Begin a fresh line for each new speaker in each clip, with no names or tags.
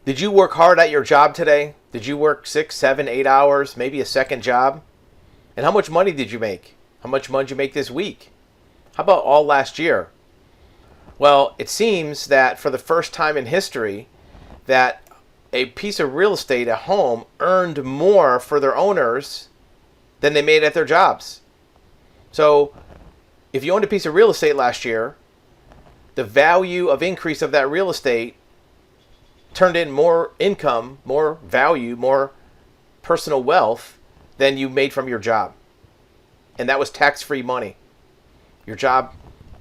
Did you work hard at your job today? Did you work 6, 7, 8 hours, maybe a second job? And how much money did you make? How much money did you make this week? How about all last year? Well, it seems that for the first time in history, that a piece of real estate, a home, earned more for their owners than they made at their jobs. So if you owned a piece of real estate last year, the value of increase of that real estate turned in more income, more value, more personal wealth than you made from your job. And that was tax-free money. Your job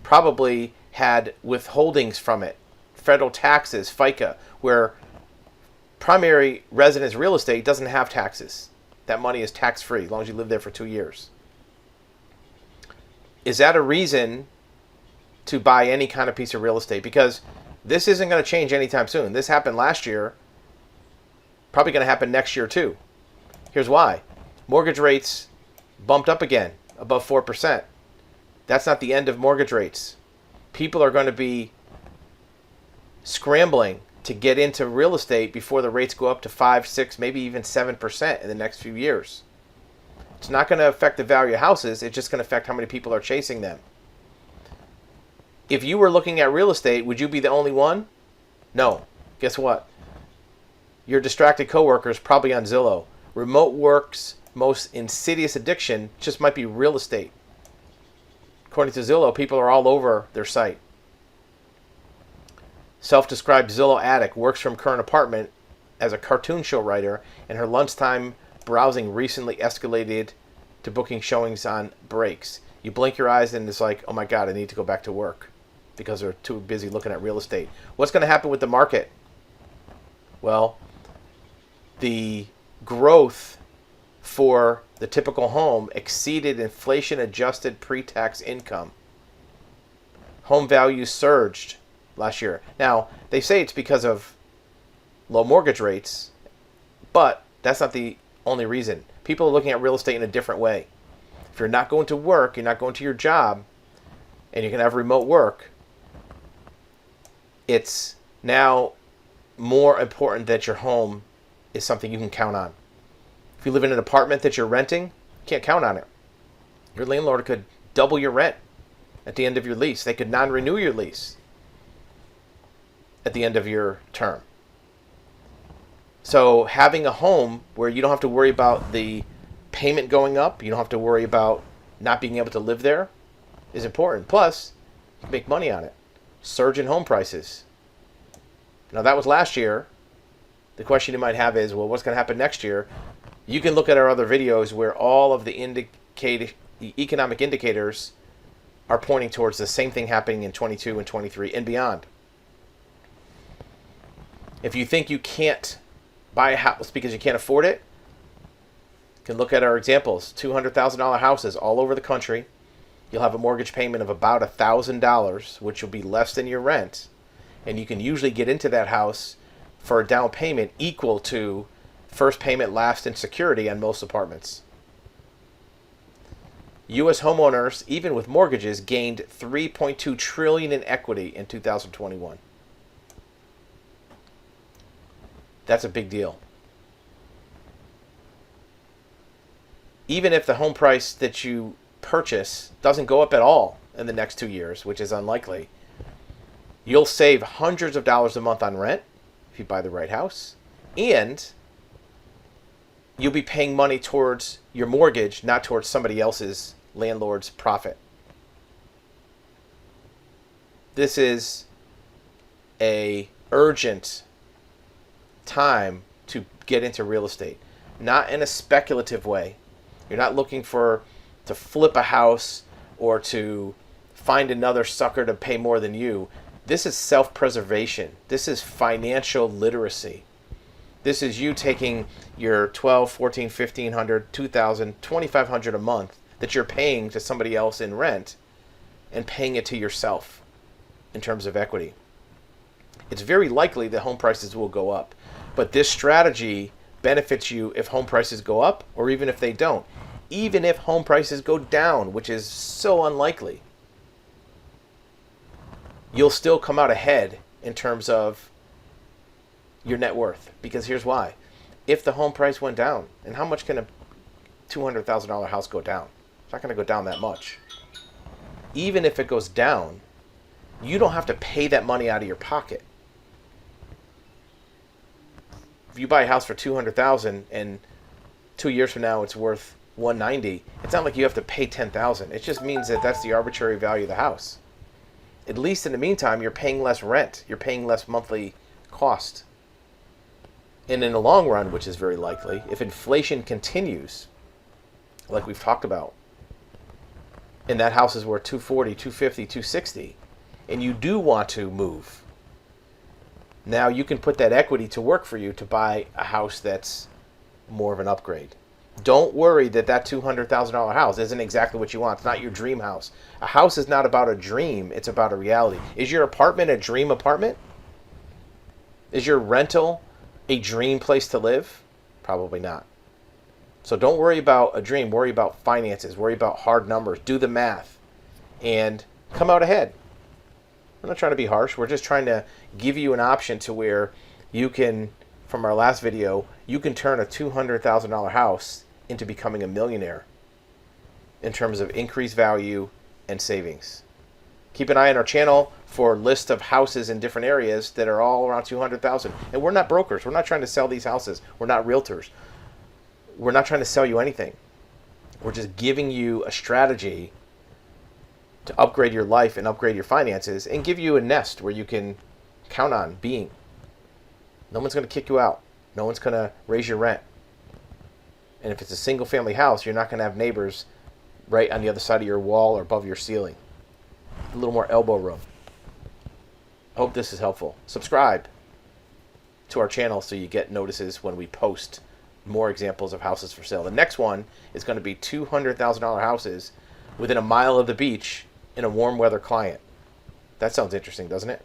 probably had withholdings from it, federal taxes, FICA, where primary residence real estate doesn't have taxes. That money is tax-free as long as you live there for 2 years. Is that a reason to buy any kind of piece of real estate? Because this isn't going to change anytime soon. This happened last year. Probably going to happen next year too. Here's why. Mortgage rates bumped up again, above 4%. That's not the end of mortgage rates. People are going to be scrambling to get into real estate before the rates go up to 5, 6, maybe even 7% in the next few years. It's not going to affect the value of houses. It's just going to affect how many people are chasing them. If you were looking at real estate, would you be the only one? No. Guess what? Your distracted coworker is probably on Zillow. Remote work's most insidious addiction just might be real estate. According to Zillow, people are all over their site. Self-described Zillow addict works from current apartment as a cartoon show writer, and her lunchtime browsing recently escalated to booking showings on breaks. You blink your eyes and it's like, oh my God, I need to go back to work because they're too busy looking at real estate. What's going to happen with the market? Well, the growth for the typical home exceeded inflation-adjusted pre-tax income. Home values surged last year. Now, they say it's because of low mortgage rates, but that's not the only reason. People are looking at real estate in a different way. If you're not going to work, you're not going to your job, and you can have remote work, it's now more important that your home is something you can count on. If you live in an apartment that you're renting, you can't count on it. Your landlord could double your rent at the end of your lease. They could non-renew your lease at the end of your term. So having a home where you don't have to worry about the payment going up, you don't have to worry about not being able to live there, is important. Plus, you can make money on it. Surge in home prices. Now that was last year. The question you might have is, well, what's going to happen next year? You can look at our other videos where all of the economic indicators are pointing towards the same thing happening in 22 and 23 and beyond. If you think you can't buy a house because you can't afford it, you can look at our examples. $200,000 houses all over the country. You'll have a mortgage payment of about $1,000, which will be less than your rent. And you can usually get into that house for a down payment equal to first payment, last, and security on most apartments. U.S. homeowners, even with mortgages, gained $3.2 trillion in equity in 2021. That's a big deal. Even if the home price that you purchase doesn't go up at all in the next 2 years, which is unlikely, you'll save hundreds of dollars a month on rent if you buy the right house, and you'll be paying money towards your mortgage, not towards somebody else's landlord's profit. This is a urgent time to get into real estate, not in a speculative way. You're not looking to flip a house or to find another sucker to pay more than you. This is self-preservation. This is financial literacy. This is you taking your $1,200, $1,400, $1,500, $2,000, $2,500 a month that you're paying to somebody else in rent and paying it to yourself in terms of equity. It's very likely that home prices will go up, but this strategy benefits you if home prices go up or even if they don't. Even if home prices go down, which is so unlikely, you'll still come out ahead in terms of your net worth. Because here's why. If the home price went down, and how much can a $200,000 house go down? It's not going to go down that much. Even if it goes down, you don't have to pay that money out of your pocket. If you buy a house for $200,000 and 2 years from now it's worth $190, it's not like you have to pay $10,000. It just means that that's the arbitrary value of the house. At least in the meantime, you're paying less rent. You're paying less monthly cost. And in the long run, which is very likely, if inflation continues, like we've talked about, and that house is worth 240, 250, 260, and you do want to move, now you can put that equity to work for you to buy a house that's more of an upgrade. Don't worry that that $200,000 house isn't exactly what you want. It's not your dream house. A house is not about a dream. It's about a reality. Is your apartment a dream apartment? Is your rental a dream place to live? Probably not. So don't worry about a dream. Worry about finances. Worry about hard numbers. Do the math and come out ahead. We're not trying to be harsh. We're just trying to give you an option to where you can, from our last video, you can turn a $200,000 house into becoming a millionaire in terms of increased value and savings. Keep an eye on our channel for a list of houses in different areas that are all around $200,000. And we're not brokers. We're not trying to sell these houses. We're not realtors. We're not trying to sell you anything. We're just giving you a strategy to upgrade your life and upgrade your finances and give you a nest where you can count on being. No one's going to kick you out. No one's going to raise your rent. And if it's a single family house, you're not going to have neighbors right on the other side of your wall or above your ceiling. A little more elbow room. I hope this is helpful. Subscribe to our channel so you get notices when we post more examples of houses for sale. The next one is going to be $200,000 houses within a mile of the beach in a warm weather climate. That sounds interesting, doesn't it?